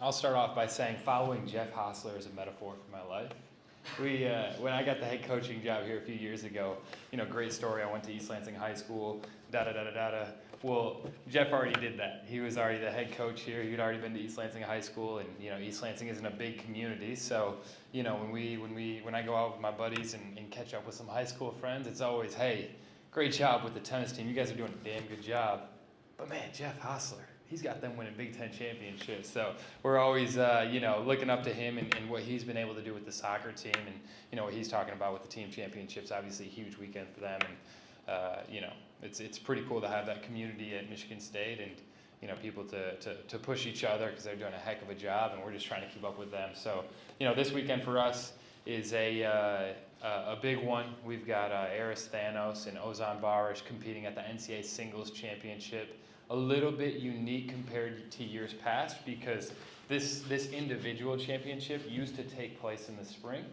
I'll start off by saying following Jeff Hostler is a metaphor for my life. When I got the head coaching job here a few years ago, great story. I went to East Lansing High School, da-da-da-da-da-da. Well, Jeff already did that. He was already the head coach here. He'd already been to East Lansing High School, and East Lansing isn't a big community. So, when I go out with my buddies and catch up with some high school friends, it's always, hey, great job with the tennis team. You guys are doing a damn good job. But man, Jeff Hostler, he's got them winning Big Ten championships. So we're always, looking up to him and what he's been able to do with the soccer team, and what he's talking about with the team championships. Obviously, a huge weekend for them, and it's pretty cool to have that community at Michigan State, and people to push each other because they're doing a heck of a job, and we're just trying to keep up with them. So this weekend for us is a big one. We've got Eris Thanos and Ozan Barish competing at the NCAA Singles Championship. A little bit unique compared to years past because this individual championship used to take place in the spring,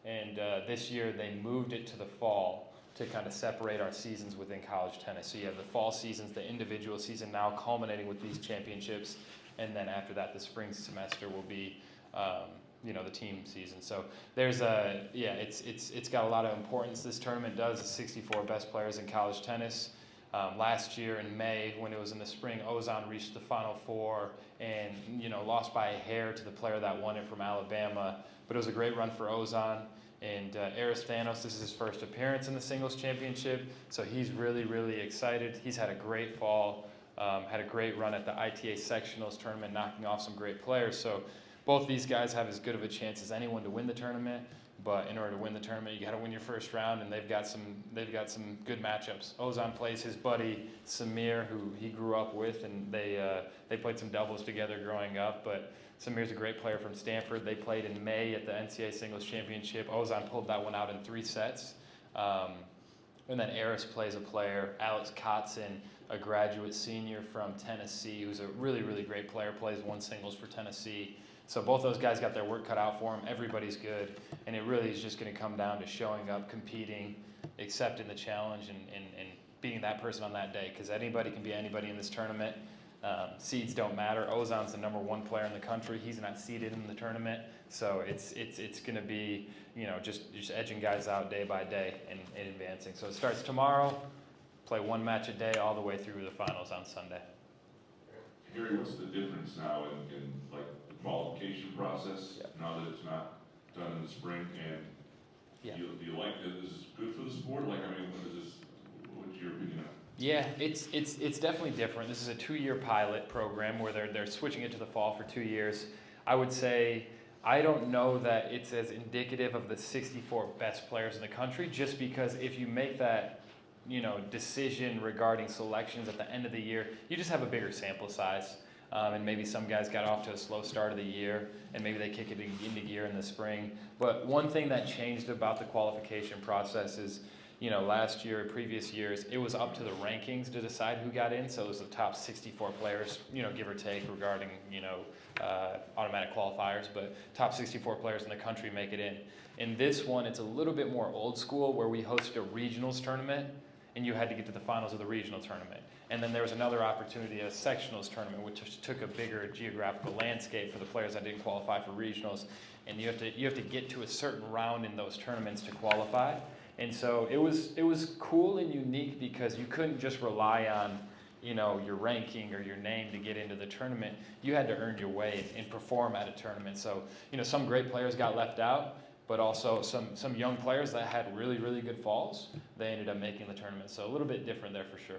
and this year they moved it to the fall to kind of separate our seasons within college tennis. So you have the fall seasons, the individual season now culminating with these championships, and then after that the spring semester will be the team season. So there's it's got a lot of importance. This tournament does. The 64 best players in college tennis. Last year in May, when it was in the spring, Ozan reached the Final Four and lost by a hair to the player that won it from Alabama. But it was a great run for Ozan. And Eris Thanos, this is his first appearance in the singles championship, so he's really, really excited. He's had a great fall, had a great run at the ITA sectionals tournament, knocking off some great players. So both these guys have as good of a chance as anyone to win the tournament. But in order to win the tournament, you got to win your first round, and they've got some good matchups. Ozan plays his buddy Samir, who he grew up with, and they played some doubles together growing up. But Samir's a great player from Stanford. They played in May at the NCAA Singles Championship. Ozan pulled that one out in 3 sets. And then Eris plays a player, Alex Kotzen, a graduate senior from Tennessee, who's a really, really great player, plays 1 singles for Tennessee. So both those guys got their work cut out for them. Everybody's good. And it really is just going to come down to showing up, competing, accepting the challenge, and being that person on that day. Because anybody can be anybody in this tournament. Seeds don't matter. Ozan's the #1 player in the country. He's not seeded in the tournament. So it's going to be, just edging guys out day by day and advancing. So it starts tomorrow. Play 1 match a day all the way through the finals on Sunday. Harry, what's the difference now in like the qualification process now that it's not done in the spring? And do you like that? Is this good for the sport? Like, what's your opinion on it? Yeah, it's definitely different. This is a 2-year pilot program where they're switching it to the fall for 2 years. I would say I don't know that it's as indicative of the 64 best players in the country, just because if you make that decision regarding selections at the end of the year, you just have a bigger sample size. And maybe some guys got off to a slow start of the year, and maybe they kick it into gear in the spring. But one thing that changed about the qualification process is, last year, previous years, it was up to the rankings to decide who got in. So it was the top 64 players, give or take, regarding, automatic qualifiers. But top 64 players in the country make it in. In this one, it's a little bit more old school, where we hosted a regionals tournament, and you had to get to the finals of the regional tournament. And then there was another opportunity, a sectionals tournament, which took a bigger geographical landscape for the players that didn't qualify for regionals. And you have to get to a certain round in those tournaments to qualify. And so it was cool and unique because you couldn't just rely on your ranking or your name to get into the tournament. You had to earn your way and perform at a tournament. So some great players got left out, but also some young players that had really, really good falls, they ended up making the tournament. So a little bit different there for sure.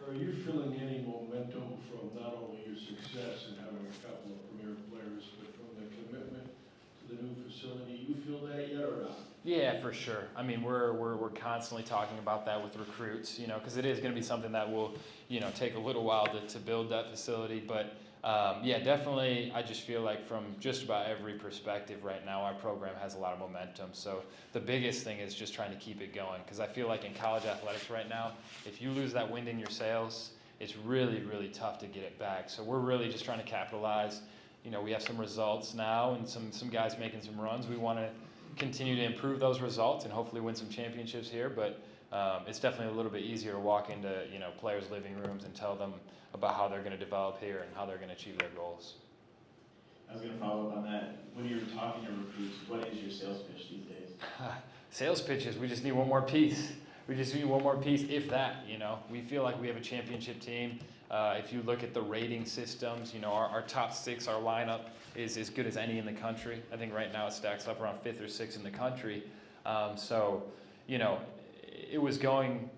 Are you feeling any momentum from not only your success in having a couple of premier players, but from the commitment to the new facility? You feel that yet or not? Yeah, for sure. I mean, we're constantly talking about that with recruits, because it is going to be something that will, take a little while to build that facility. But definitely, I just feel like from just about every perspective right now, our program has a lot of momentum. So the biggest thing is just trying to keep it going, because I feel like in college athletics right now, if you lose that wind in your sails, it's really, really tough to get it back. So we're really just trying to capitalize. We have some results now and some guys making some runs. We want to continue to improve those results and hopefully win some championships here. But it's definitely a little bit easier to walk into players' living rooms and tell them about how they're going to develop here and how they're going to achieve their goals. I was going to follow up on that. When you're talking to recruits, what is your sales pitch these days? Sales pitches, we just need one more piece. We just need one more piece, if that, you know. We feel like we have a championship team. If you look at the rating systems, you know, our top 6, our lineup is as good as any in the country. I think right now it stacks up around 5th or 6th in the country. So, you know, it was going,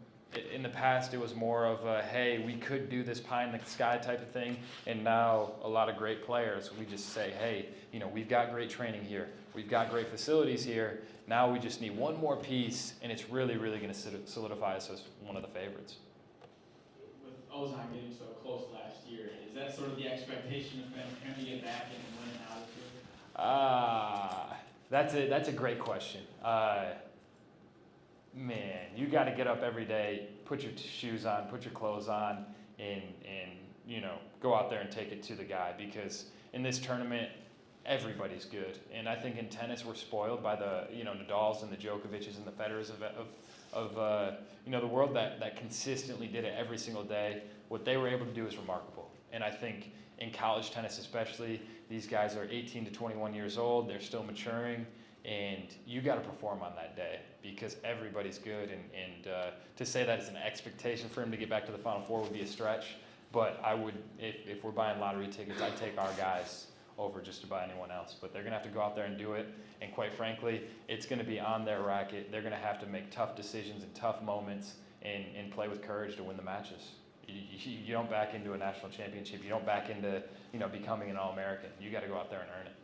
in the past it was more of a, hey, we could do this pie in the sky type of thing. And now a lot of great players, we just say, hey, you know, we've got great training here. We've got great facilities here. Now we just need one more piece, and it's really, really going to solidify us as one of the favorites. With Ozan getting so close last year, is that sort of the expectation of him to get back and win an altitude? That's a great question. Man, you got to get up every day, put your shoes on, put your clothes on, and you know, go out there and take it to the guy, because in this tournament, everybody's good. And I think in tennis, we're spoiled by the, you know, Nadals and the Djokovic's and the Federers of you know, the world that consistently did it every single day. What they were able to do is remarkable. And I think in college tennis especially, these guys are 18 to 21 years old. They're still maturing. And you got to perform on that day, because everybody's good. And to say that it's an expectation for him to get back to the Final Four would be a stretch. But I would, if we're buying lottery tickets, I'd take our guys over just to buy anyone else. But they're going to have to go out there and do it. And quite frankly, it's going to be on their racket. They're going to have to make tough decisions in tough moments and play with courage to win the matches. You don't back into a national championship. You don't back into, you know, becoming an All-American. You got to go out there and earn it.